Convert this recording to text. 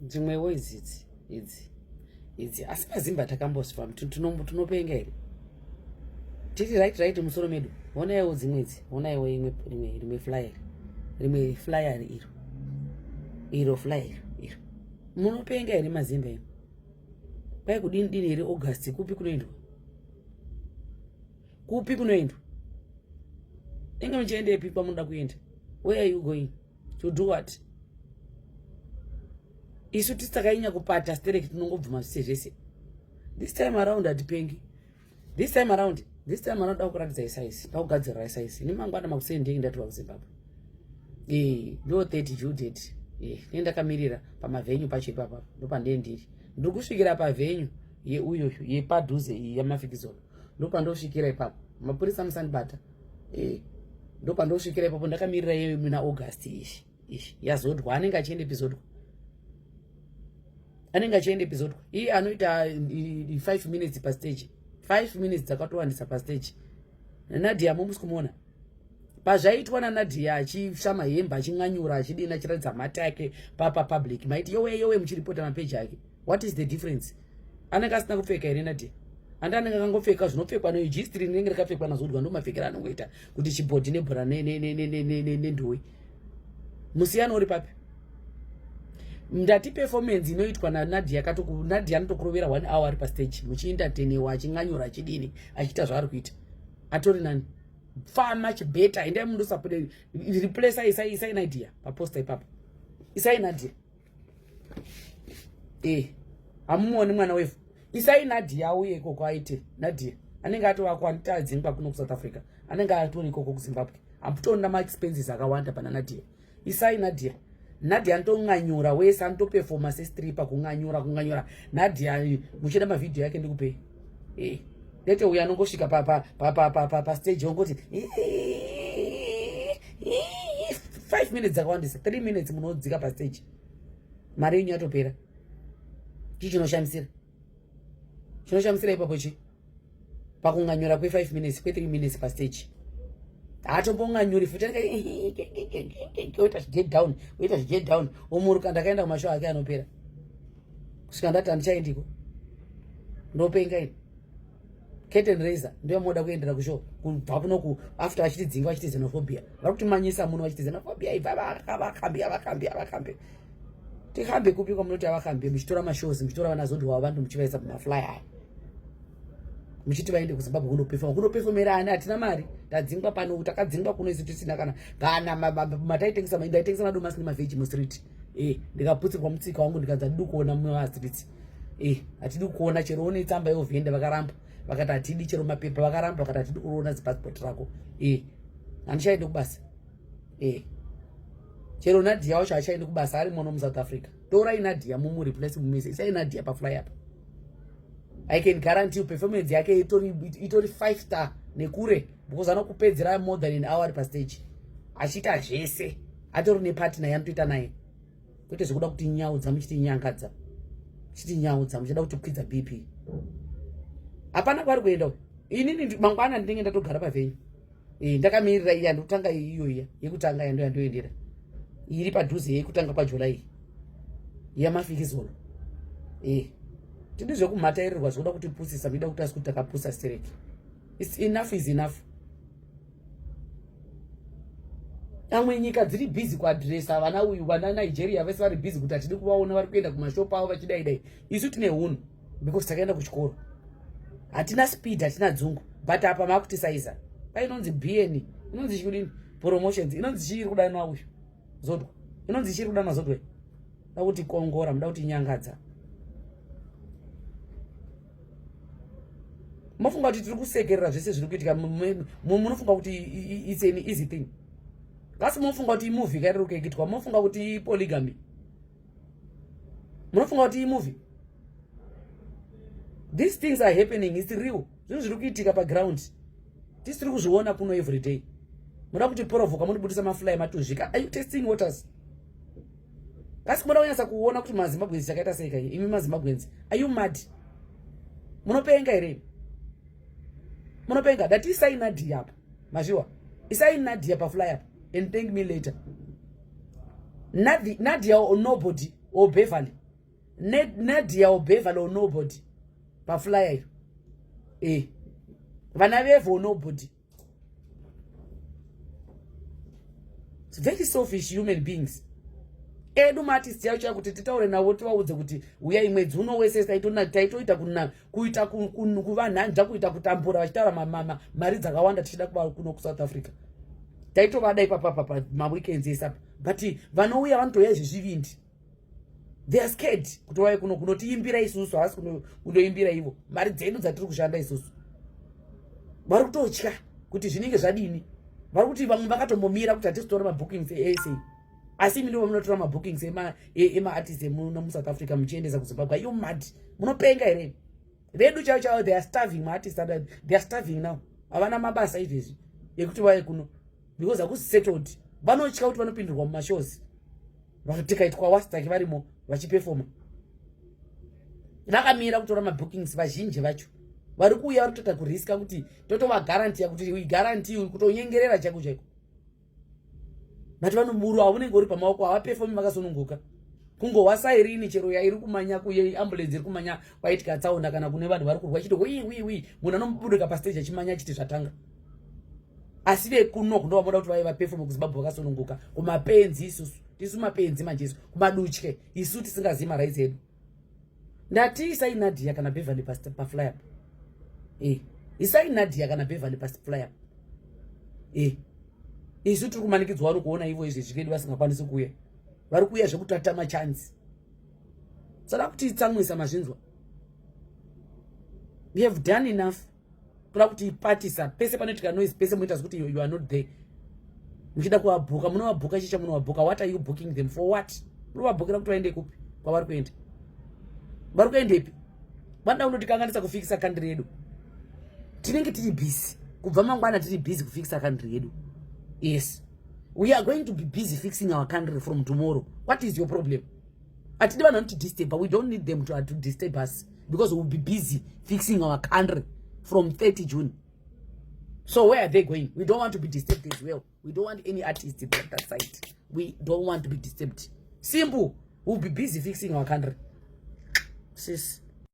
dzimwewo idzi asi pazimba takambosva tunopenga here tiri right musoro medu. Onaiwo dzimwedzi, onaiwo rimwe flyer, rimwe flyer iro flyer iro. Munopenga here mazimba ino? Kwai kudini here August kupi kunoendwa? Kupi kunoendwa? Inge muchiendepi kwamunoda kuenda? Where are you going? To do what? Isu tisakainya kupata stereki tinongobvuma zvese zvese. This time around hatipengi. This time around dakuratidza isaisi, dakugadzirira isaisi. Nimangwana makuseni ndenge ndati kuZimbabwe. Ndo 30 June date. Ndakamirira pamavenyu pacho ipapo. Ndopandee ndiri. Ndiri kusvikira pavenyu yeuyo yepadhuze yamafikizolo. Ndopandosvikira ipapo. Mapurisa musandibata. Ndopandosvikira ipapo ndakamirira yeye muna August ishi. Yazodwa anenge achienda epizodwa. Iye anoita 5 minutes pa stage. 5 minutes dzakatowandisa pa stage. Nadia musi kumuona. Pazvaitwa naNadia achishama hembe achinganyura achidina achiratidza mata yake papa public. Maiti yowe muchiripota mapeji yake. What is the difference? Anenge asina kupfeka here Nadia. Anenge akangopfeka zvinopfekwa neregistry rinenge rakapfekwa naZodwa ndo mapfekera anongoita kuti chibhodhi nebhora nendoi. Musiyano uri papi? Ndati performance inoitwa naNadia Nadia anotokurovera 1 hour ari pa stage muchientertainiwa achinganyura achidini achiita zvaari kuita. Atori nani? Far much better. Endai mundu support replace isai Nadia pa poster ipapo. Isai Nadia. Amumuoni mwana wefu. Isai Nadia uye koko aite. Nadia anenge atovakwa antadzingwa kuno South Africa. Anenge atori koko kuZimbabwe. Amutona ma expenses akawanda pana Nadia. Isai Nadia. Nadia antonganyura wese antoperforma sestripper kunganyura. Nadia muchida mavideo yake ndikupe. Lete uya anongosvika pa stage ongoti 5 minutes akawandisa 3 minutes munodzika pa stage. Mari yenyu yatopera. Chichinoshamisira ipapo chi pakunganyura kwe 5 minutes kwe 3 minutes pa stage. Atombonganyuri futi oita get down omuruka ndakaenda kumashow ake anopera kusvika ndati handichaendiko ndopenga ini. Curtain raiser ndio moda kuendera kushow kubva kunoku after achitidzinga achiti xenophobia vari kutimanyisa muno achiti xenophobia ibva vakambi tihambe kupi kwamunoti avakambi muchitora mashows muchitora vanaZodwa wavantu muchivaisa pamaflyer muchiti vaende kuZimbabwe kundoperformera ani hatina mari tadzingwa pano takadzingwa kuno isu tisina kana mataitengesa ndaitengesa madomasi nemavheji mustreet ndikaputsirwa mutsika wangu ndikadza ndidi kuona mumastreet hatidi kuona chero une tsamba yovhenda vakaramba vakati hatidi chero mapepa vakaramba vakati hatidi kuona zipassport rako handichaende kubasa chero Nadia wacho hachaende kubasa ari mono muSouth Africa. Torai Nadia mumureplace mumese isai Nadia pafly up. I can guarantee you performance yake itori 5 star nekure because anokupedzera more than an hour pa stage. Achita zvese atori nepartner yanotoita naye. Kwete zvekuda kuti nyaudza muchiti nyangadza. Chiti nyaudza muchida kuti kwidza BP. Hapana kwari kuenda. Inini mangwana ndinenge ndatogara pavenyu. Ndakamirira iya ndotanga iyo iya yekutanga yandoendera. Iri padhuze yekutanga paJuly. Yamafikizolo. Tindi zvekumhatairirwa zvoda kuti pusisa bida kuti asikuti takapusa stereki. Enough is enough. Amwe nyika dziri busy kuadresa vana uyu vana Nigeria vese vari busy kuti atidi kuvaona vari kuenda kumashopu avo vachidaidai. Isu tine hunhu because takaenda kuchikoro. Hatina speed hatina dzungu but apa makutisaiza. Painonzi BN inonzi chikudini promotions inonzi chiri kudanwa uyu Zodwa. Inonzi chiri kudanwa Zodwa. Muda kuti kongora muda kuti nyangadza. Munofunga kuti tiri kusekerera zvese zviri kuitika munofunga kuti it's an easy thing. Kasi munofunga kuti movie kairi kuitwa munofunga kuti polygamy. Munofunga kuti movie. These things are happening, it's real. Zvinhu zviri kuitika pa ground. Tisiri kuzviona kuno every day. Munoda kuti porovoka munobudisa mafly matuzvika. Are you testing waters? Kasi munoda kunyasa kuona kuti maZimbabwenzi chakaita sei kai? Imi maZimbabwenzi, are you mad? Munopenga here? Munopenga that isai Nadia apa. Mazviwa. Isai Nadia pa fly up and thank me later. Nadia or nobody or Beverly. Nadia Obeva lo nobody. Pa flyer. Vana vevo nobody. It's very selfish human beings. Edu artists yacho kuti titaure nawo tivaudze kuti uyai mwedzi uno wese taitoita kuita kuvanhanja kuita kutambura vachitaura mari dzakawanda tichida kuva kuno kuSouth Africa. Taitovada ipapa maweekends esapa. But vanouya vanotoya zvezvivindi. They are scared kuti vauye kuno kunotiimbira isusu hasi kundoimbira ivo. Mari dzedu dzatiri kushanda isusu. Vari kutotya kuti zvinenge zvadini. Vari kuti vamwe vakatombomira kuti hatisitora mabookings eSA. Asi mimi ndo munotora mabookings ema artists muSouth Africa muchiendesa kuZimbabwe. You mad. Munopenga here. Vedu chao they are starving artists, they are starving now. Havana mabasa izvezvi ekuti vaye kuno because akusi settled. Vanotya kuti vanopindirwa mumashows. Vakatikaitwa wasitaki varimo vachiperforma. Vakamira kutora mabookings vazhinji vacho. Vari kuuya vari kutoita kuriska kuti totova guarantee kuti we guarantee kutonyengerera chako chako. But vanomuru avunenge uri pamaoko avaperformi vakasununguka. Kungowasairini chero yairi kumanya kuye ambulance iri kumanya kwaitika tsaunda kana kune vanhu vari kurwa chiti wi munhu anomuburuka pastage achimanya chiti zvatanga. Asi vekuno kundovamoda kuti vaiva perform kuZimbabwe vakasununguka. Kumapenzi isusu tisu mapenzi manjesu kumadutye isu tisingazivi marights edu. Ndatiisai Nadia kana Beverly pa flyer. Isai Nadia kana Beverly pa flyer. Isu tiri kumanikidzwa vari kuona ivo izvi zvikedu vasingakwanisi kuuya. Vari kuuya zvekutatama chance. Saka kuti tsamwisa mazvinzwa. We have done enough. Kuda kuti ipatisa pese panoitika noise pese muita kuti you are not there. Muchida kuvabhuka munovabhuka chicha munovabhuka. What are you booking them for what? Munovabhukira kuti vaende kupi? Kwavari kuenda. Vari kuendepi? Vanoda kunotikanganisa kufikisa country yedu. Tinenge tiri busy. Kubva mangwana tiri busy kufikisa country yedu. Yes. We are going to be busy fixing our country from tomorrow. What is your problem? Atidi vanhu vanoti disturb, but we don't need them to disturb us because we will be busy fixing our country from 30 June. So where are they going? We don't want to be disturbed as well. We don't want any artists on that side. We don't want to be disturbed. Simple. We'll be busy fixing our country. Sis.